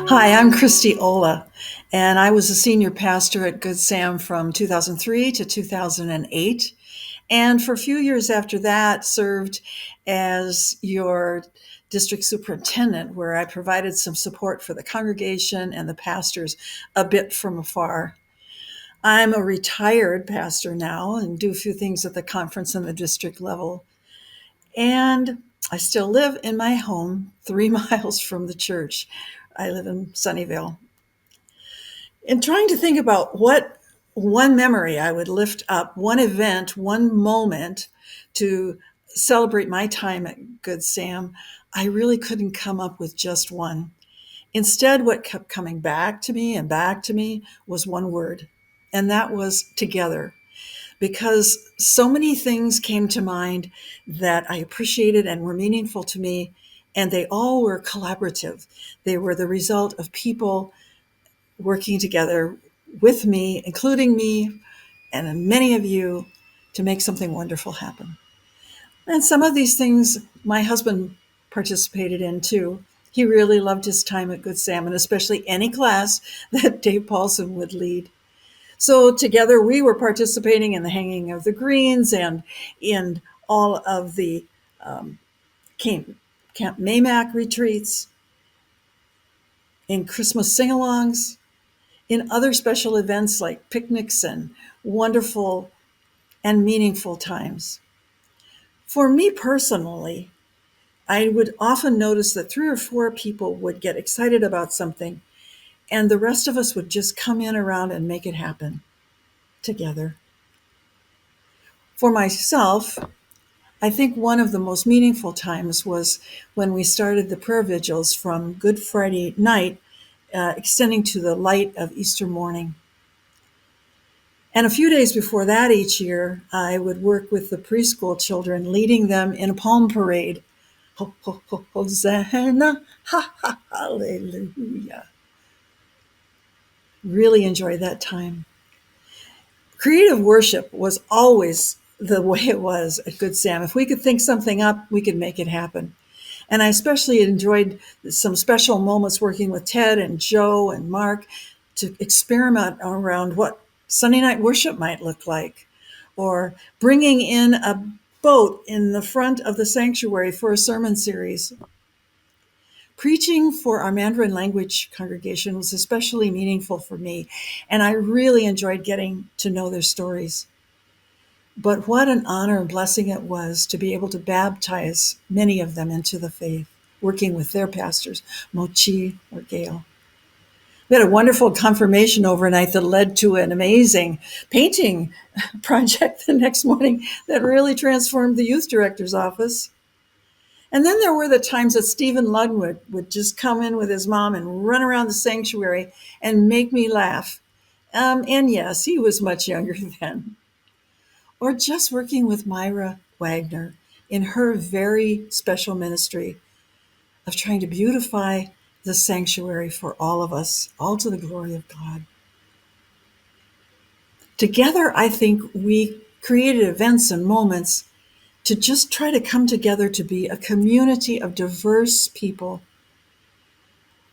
Hi, I'm Kristie Olah, and I was a senior pastor at Good Sam from 2003 to 2008. And for a few years after that, served as your district superintendent, where I provided some support for the congregation and the pastors a bit from afar. I'm a retired pastor now and do a few things at the conference and the district level. And I still live in my home 3 miles from the church. I live in Sunnyvale. In trying to think about what one memory I would lift up, one event, one moment to celebrate my time at Good Sam, I really couldn't come up with just one. Instead, what kept coming back to me and back to me was one word, and that was together. Because so many things came to mind that I appreciated and were meaningful to me, and they all were collaborative. They were the result of people working together with me, including me and many of you, to make something wonderful happen. And some of these things my husband participated in too. He really loved his time at Good Sam, and especially any class that Dave Paulson would lead. So together we were participating in the hanging of the greens and in all of the Camp Maymac retreats, in Christmas sing-alongs, in other special events like picnics and wonderful and meaningful times. For me personally, I would often notice that 3 or 4 people would get excited about something, and the rest of us would just come in around and make it happen together. For myself, I think one of the most meaningful times was when we started the prayer vigils from Good Friday night, extending to the light of Easter morning. And a few days before that each year, I would work with the preschool children, leading them in a palm parade. Ho, ho, ho, Hosanna, ha, ha, hallelujah. Really enjoyed that time. Creative worship was always the way it was at Good Sam. If we could think something up, we could make it happen. And I especially enjoyed some special moments working with Ted and Joe and Mark to experiment around what Sunday night worship might look like, or bringing in a boat in the front of the sanctuary for a sermon series. Preaching for our Mandarin language congregation was especially meaningful for me, and I really enjoyed getting to know their stories. But what an honor and blessing it was to be able to baptize many of them into the faith, working with their pastors, Mochi or Gail. We had a wonderful confirmation overnight that led to an amazing painting project the next morning that really transformed the youth director's office. And then there were the times that Stephen Ludwood would just come in with his mom and run around the sanctuary and make me laugh. And yes, he was much younger then. Or just working with Myra Wagner in her very special ministry of trying to beautify the sanctuary for all of us, all to the glory of God. Together, I think we created events and moments to just try to come together to be a community of diverse people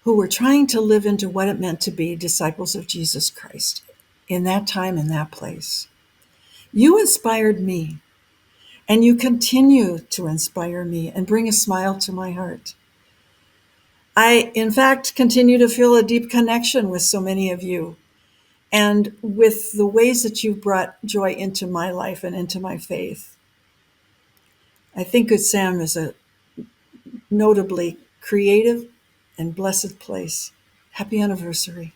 who were trying to live into what it meant to be disciples of Jesus Christ in that time, in that place. You inspired me, and you continue to inspire me and bring a smile to my heart. I, in fact, continue to feel a deep connection with so many of you and with the ways that you've brought joy into my life and into my faith. I think Good Sam is a notably creative and blessed place. Happy anniversary.